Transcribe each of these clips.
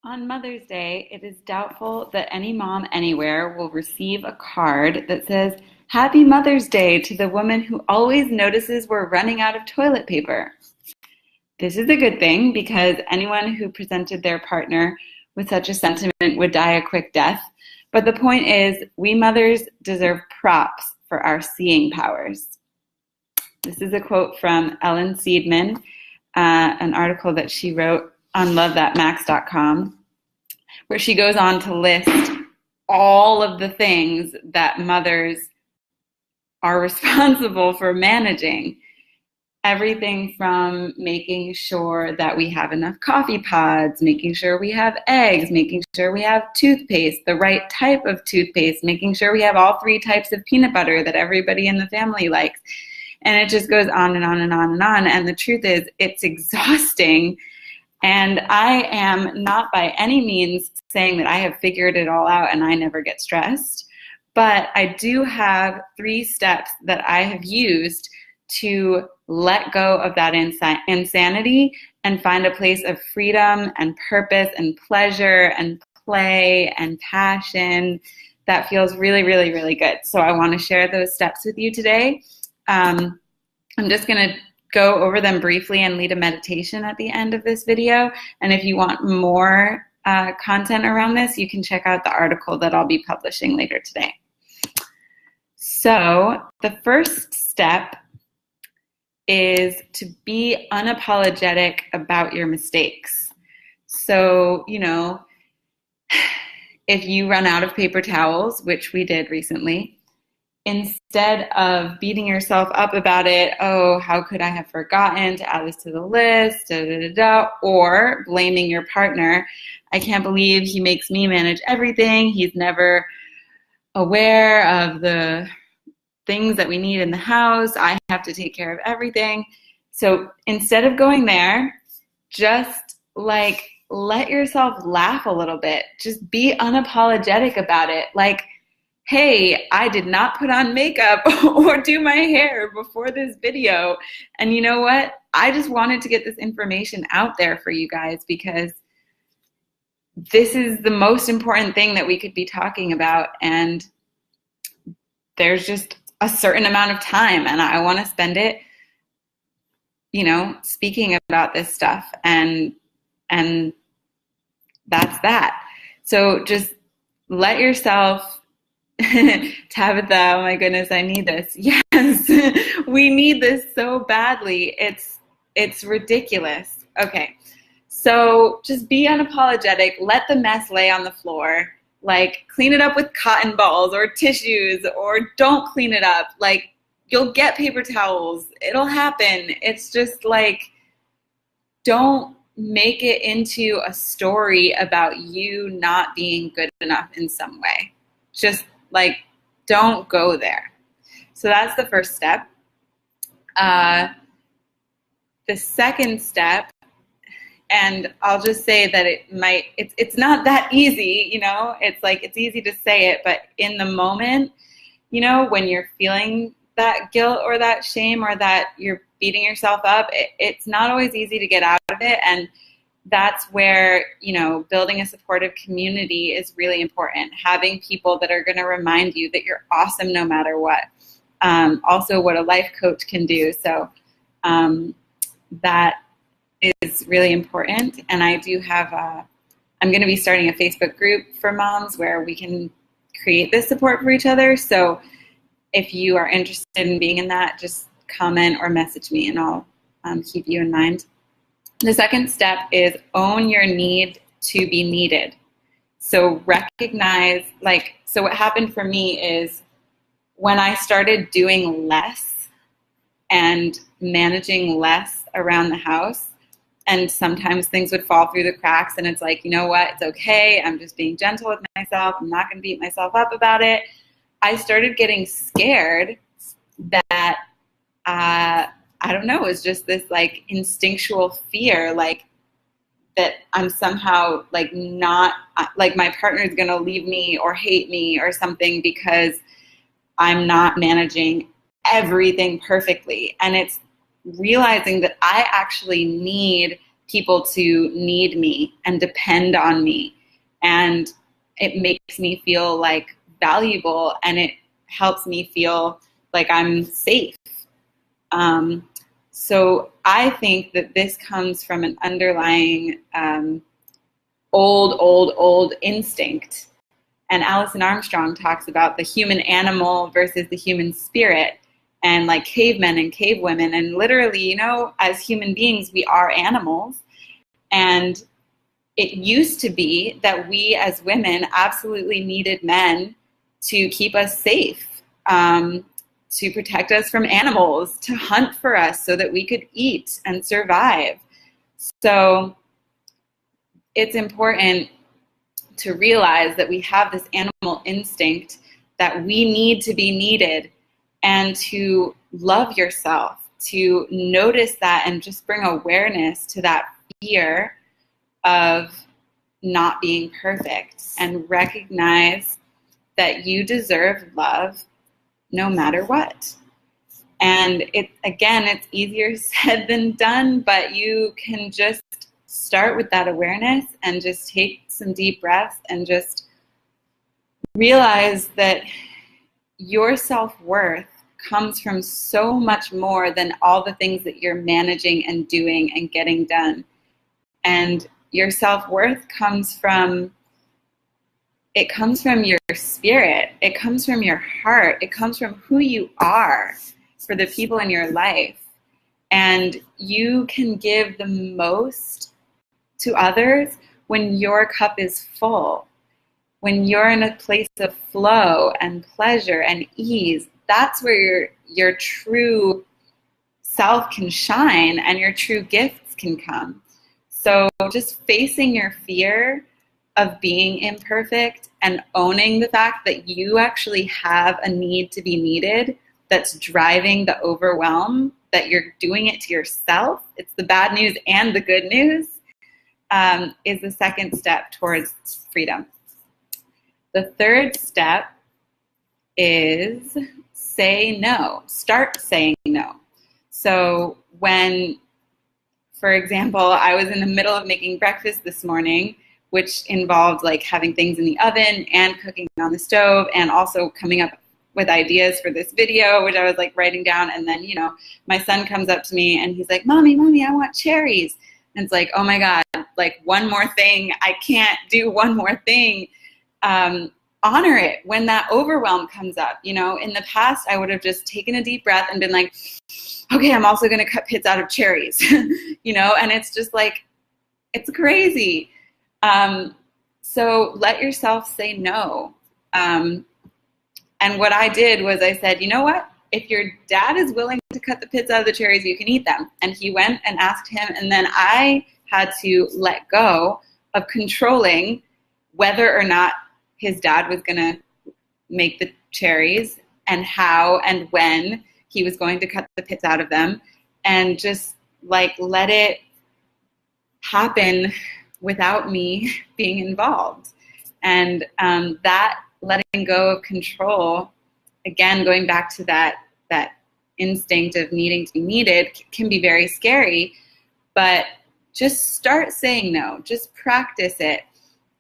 On Mother's Day, it is doubtful that any mom anywhere will receive a card that says, Happy Mother's Day to the woman who always notices we're running out of toilet paper. This is a good thing because anyone who presented their partner with such a sentiment would die a quick death. But the point is, we mothers deserve props for our seeing powers. This is a quote from Ellen Seidman, an article that she wrote on lovethatmax.com, where she goes on to list all of the things that mothers are responsible for managing. Everything from making sure that we have enough coffee pods, making sure we have eggs, making sure we have toothpaste, the right type of toothpaste, making sure we have all 3 types of peanut butter that everybody in the family likes. And it just goes on and on and on and on. And the truth is, it's exhausting. And I am not by any means saying that I have figured it all out and I never get stressed. But I do have 3 steps that I have used to let go of that insanity and find a place of freedom and purpose and pleasure and play and passion that feels really, really, really good. So I want to share those steps with you today. I'm just going to go over them briefly and lead a meditation at the end of this video. And if you want more content around this, you can check out the article that I'll be publishing later today. So the first step is to be unapologetic about your mistakes. So, if you run out of paper towels, which we did recently, instead of beating yourself up about it, oh, how could I have forgotten to add this to the list, or blaming your partner, I can't believe he makes me manage everything, he's never aware of the things that we need in the house, I have to take care of everything. So instead of going there, just let yourself laugh a little bit. Just be unapologetic about it. Like, hey, I did not put on makeup or do my hair before this video. And you know what? I just wanted to get this information out there for you guys because this is the most important thing that we could be talking about. And there's just a certain amount of time and I want to spend it, speaking about this stuff. And that's that. So just let yourself, Tabitha, oh my goodness, I need this. Yes, we need this so badly. It's ridiculous. Okay, so just be unapologetic. Let the mess lay on the floor. Like, clean it up with cotton balls or tissues, or don't clean it up. Like, you'll get paper towels. It'll happen. It's just like, don't make it into a story about you not being good enough in some way. Just don't go there. So that's the first step. The second step, and I'll just say that it's not that easy, it's easy to say it, but in the moment, when you're feeling that guilt or that shame or that you're beating yourself up, it's not always easy to get out of it. And that's where, building a supportive community is really important. Having people that are going to remind you that you're awesome no matter what. Also what a life coach can do. So that is really important. And I do have, I'm going to be starting a Facebook group for moms where we can create this support for each other. So if you are interested in being in that, just comment or message me and I'll keep you in mind. The second step is own your need to be needed. So recognize, so what happened for me is when I started doing less and managing less around the house, and sometimes things would fall through the cracks and it's like, you know what, it's okay. I'm just being gentle with myself. I'm not going to beat myself up about it. I started getting scared that, I don't know, it was just this instinctual fear, that I'm somehow not, my partner's going to leave me or hate me or something because I'm not managing everything perfectly. And it's realizing that I actually need people to need me and depend on me. And it makes me feel like valuable, and it helps me feel like I'm safe. So I think that this comes from an underlying old instinct. And Alison Armstrong talks about the human animal versus the human spirit, and like cavemen and cavewomen. And literally, you know, as human beings, we are animals. And it used to be that we as women absolutely needed men to keep us safe, to protect us from animals, to hunt for us so that we could eat and survive. So it's important to realize that we have this animal instinct, that we need to be needed, and to love yourself, to notice that and just bring awareness to that fear of not being perfect, and recognize that you deserve love no matter what. And it's easier said than done, but you can just start with that awareness and just take some deep breaths and just realize that your self-worth comes from so much more than all the things that you're managing and doing and getting done. And your self-worth comes from your spirit. It comes from your heart. It comes from who you are for the people in your life. And you can give the most to others when your cup is full, when you're in a place of flow and pleasure and ease. That's where your true self can shine and your true gifts can come. So just facing your fear of being imperfect and owning the fact that you actually have a need to be needed that's driving the overwhelm, that you're doing it to yourself. It's the bad news and the good news, is the second step towards freedom. The third step is say no. Start saying no. So when, for example, I was in the middle of making breakfast this morning, which involved like having things in the oven and cooking on the stove, and also coming up with ideas for this video, which I was like writing down. And then, you know, my son comes up to me and he's like, Mommy, I want cherries. And it's like, oh my God, like one more thing. I can't do one more thing. Honor it when that overwhelm comes up. You know, in the past, I would have just taken a deep breath and been like, okay, I'm also going to cut pits out of cherries, you know, and it's just like, it's crazy. So let yourself say no. And what I did was I said, you know what? If your dad is willing to cut the pits out of the cherries, you can eat them. And he went and asked him. And then I had to let go of controlling whether or not his dad was going to make the cherries and how and when he was going to cut the pits out of them, and just like let it happen without me being involved. And that letting go of control, again, going back to that instinct of needing to be needed, can be very scary, but just start saying no. Just practice it.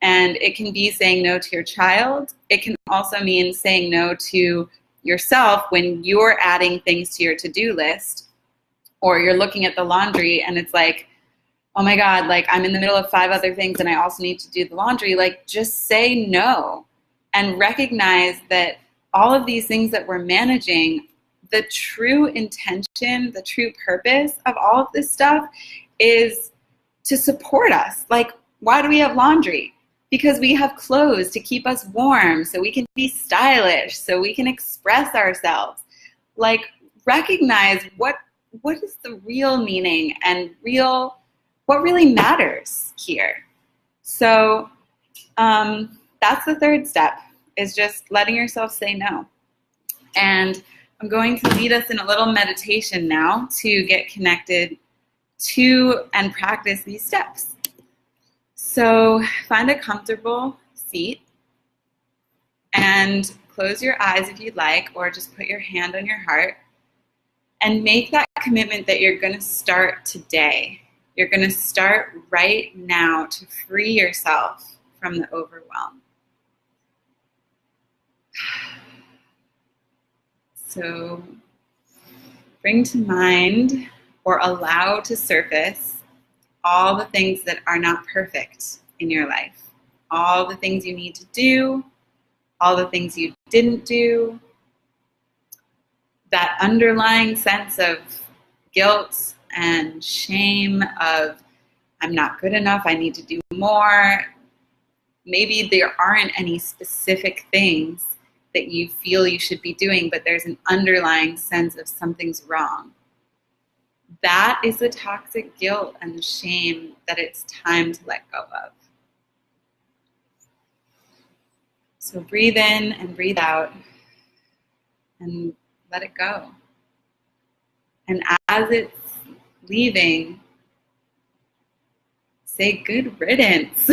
And it can be saying no to your child. It can also mean saying no to yourself when you're adding things to your to-do list, or you're looking at the laundry and it's like, oh my God, like I'm in the middle of 5 other things and I also need to do the laundry. Like, just say no and recognize that all of these things that we're managing, the true intention, the true purpose of all of this stuff is to support us. Like, why do we have laundry? Because we have clothes to keep us warm, so we can be stylish, so we can express ourselves. Like, recognize what is the real meaning and what really matters here. So that's the third step, is just letting yourself say no. And I'm going to lead us in a little meditation now to get connected to and practice these steps. So find a comfortable seat and close your eyes if you'd like, or just put your hand on your heart and make that commitment that you're going to start today. You're going to start right now to free yourself from the overwhelm. So bring to mind or allow to surface all the things that are not perfect in your life. All the things you need to do, all the things you didn't do, that underlying sense of guilt and shame of, I'm not good enough, I need to do more. Maybe there aren't any specific things that you feel you should be doing, but there's an underlying sense of something's wrong. That is the toxic guilt and the shame that it's time to let go of. So breathe in and breathe out and let it go. And as it's leaving, say good riddance.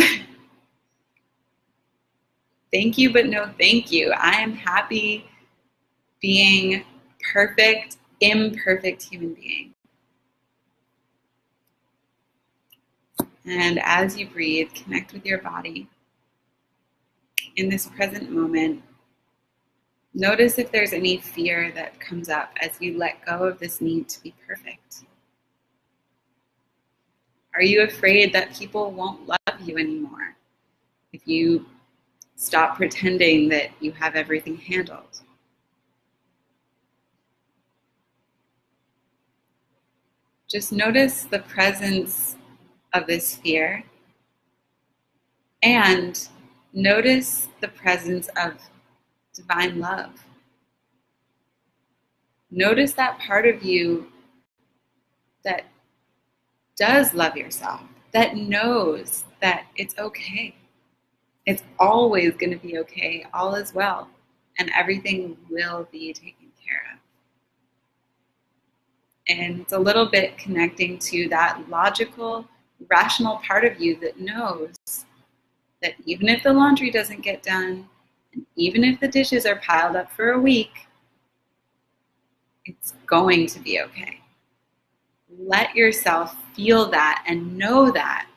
Thank you, but no thank you. I am happy being perfect, imperfect human being. And as you breathe, connect with your body. In this present moment, notice if there's any fear that comes up as you let go of this need to be perfect. Are you afraid that people won't love you anymore if you stop pretending that you have everything handled? Just notice the presence of this fear and notice the presence of divine love. Notice that part of you that does love yourself, that knows that it's okay. It's always going to be okay. All is well. And everything will be taken care of. And it's a little bit connecting to that logical, rational part of you that knows that even if the laundry doesn't get done, and even if the dishes are piled up for a week, it's going to be okay. Let yourself feel that and know that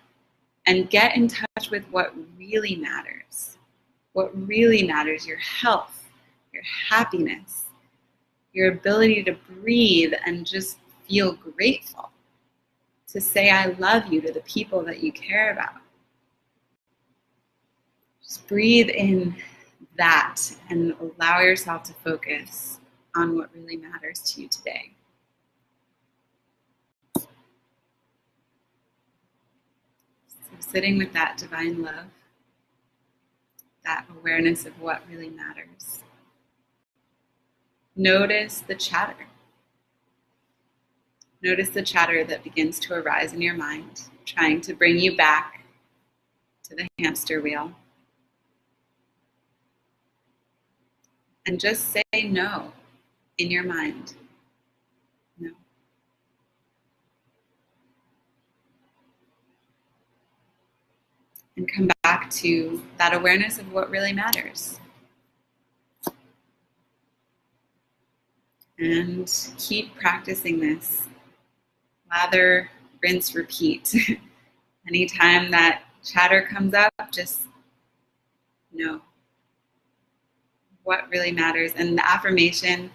and get in touch with what really matters. What really matters, your health, your happiness, your ability to breathe and just feel grateful, to say I love you to the people that you care about. Just breathe in that and allow yourself to focus on what really matters to you today. So sitting with that divine love, that awareness of what really matters. Notice the chatter. Notice the chatter that begins to arise in your mind, trying to bring you back to the hamster wheel. And just say no in your mind. No. And come back to that awareness of what really matters. And keep practicing this. Lather, rinse, repeat. Anytime that chatter comes up, just know what really matters. And the affirmation,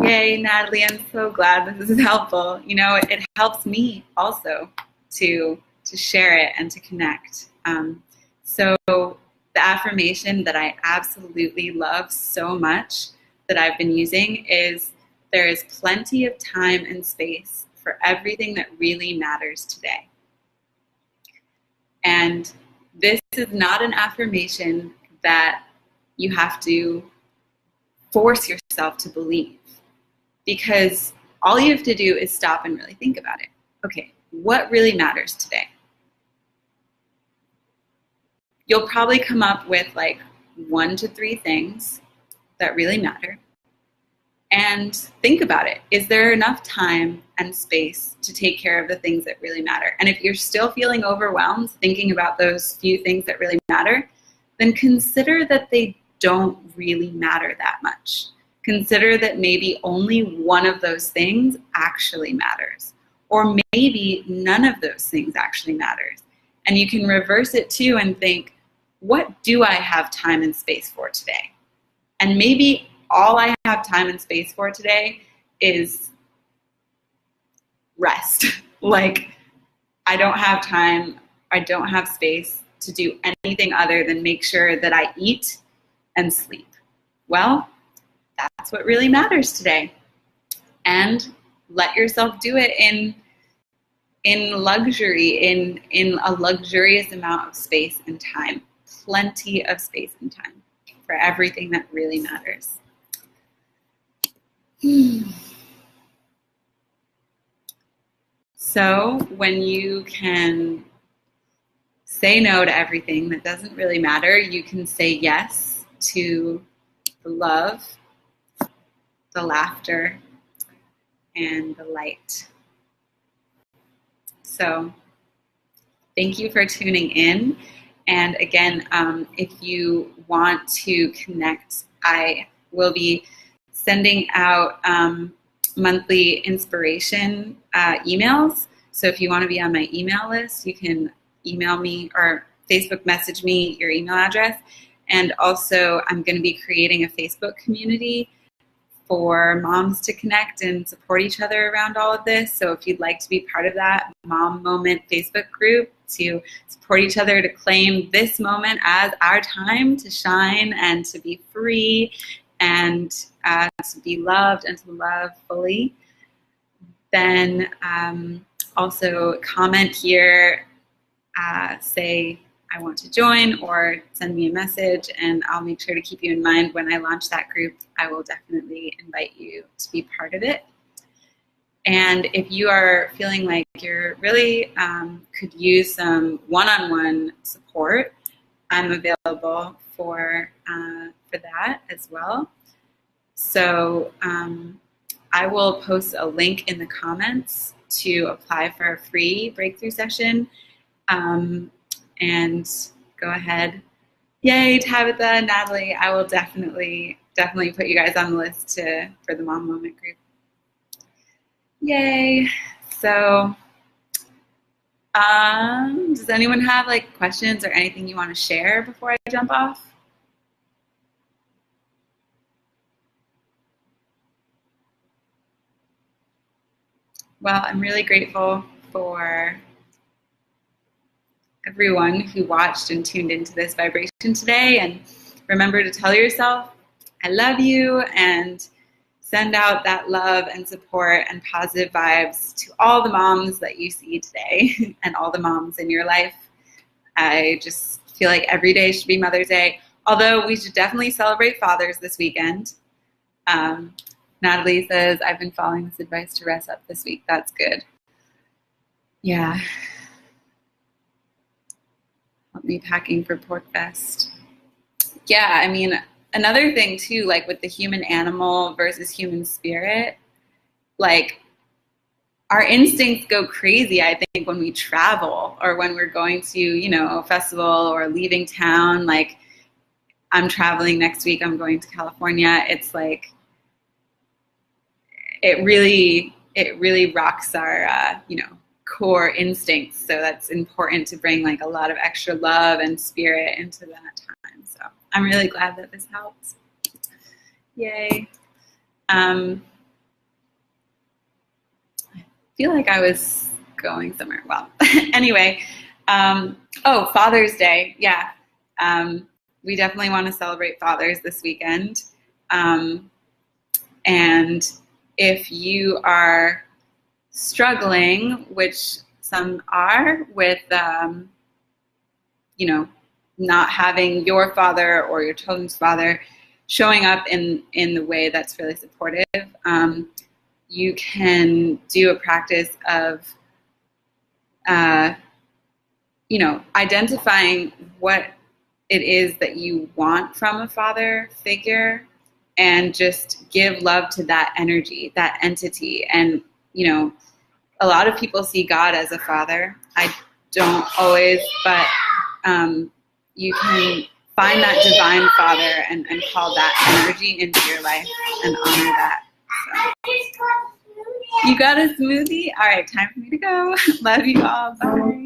yay, Natalie, I'm so glad this is helpful. You know, it helps me also to share it and to connect. So the affirmation that I absolutely love so much that I've been using is, there is plenty of time and space for everything that really matters today. And this is not an affirmation that you have to force yourself to believe, because all you have to do is stop and really think about it. Okay, what really matters today? You'll probably come up with like 1 to 3 things that really matter. And think about it. Is there enough time and space to take care of the things that really matter? And if you're still feeling overwhelmed thinking about those few things that really matter, then consider that they don't really matter that much. Consider that maybe only one of those things actually matters, Or maybe none of those things actually matters. And you can reverse it too and think, what do I have time and space for today? And maybe all I have time and space for today is rest. Like, I don't have time, I don't have space to do anything other than make sure that I eat and sleep. Well, that's what really matters today. And let yourself do it in luxury, in a luxurious amount of space and time. Plenty of space and time for everything that really matters. So when you can say no to everything that doesn't really matter, you can say yes to the love, the laughter, and the light. So thank you for tuning in. And again, if you want to connect, I will be sending out monthly inspiration emails. So if you want to be on my email list, you can email me or Facebook message me your email address. And also, I'm going to be creating a Facebook community for moms to connect and support each other around all of this. So if you'd like to be part of that Mom Moment Facebook group to support each other, to claim this moment as our time to shine and to be free and to be loved and to love fully, then also comment here, say I want to join, or send me a message, and I'll make sure to keep you in mind when I launch that group. I will definitely invite you to be part of it. And if you are feeling like you're really could use some one-on-one support, I'm available for that as well. So I will post a link in the comments to apply for a free breakthrough session. And go ahead. Yay, Tabitha, Natalie. I will definitely put you guys on the list for the Mom Moment group. Yay. So does anyone have like questions or anything you want to share before I jump off? Well, I'm really grateful for everyone who watched and tuned into this vibration today. And remember to tell yourself, I love you, and send out that love and support and positive vibes to all the moms that you see today and all the moms in your life. I just feel like every day should be Mother's Day, although we should definitely celebrate fathers this weekend. Natalie says, I've been following this advice to rest up this week. That's good. Yeah. Help me packing for Pork Fest. Yeah, I mean, another thing too, like with the human animal versus human spirit, like our instincts go crazy, I think, when we travel or when we're going to, a festival or leaving town. Like, I'm traveling next week, I'm going to California. It's like, it really rocks our, core instincts. So that's important to bring like a lot of extra love and spirit into that time. So I'm really glad that this helps. Yay. I feel like I was going somewhere. Well, anyway. Father's Day. Yeah. We definitely want to celebrate fathers this weekend. And if you are struggling, which some are, with, not having your father or your children's father showing up in the way that's really supportive, you can do a practice of, identifying what it is that you want from a father figure, and just give love to that energy, that entity. And a lot of people see God as a father. I don't always, but you can find that divine father and call that energy into your life and honor that. So. You got a smoothie? All right, time for me to go. Love you all. Bye.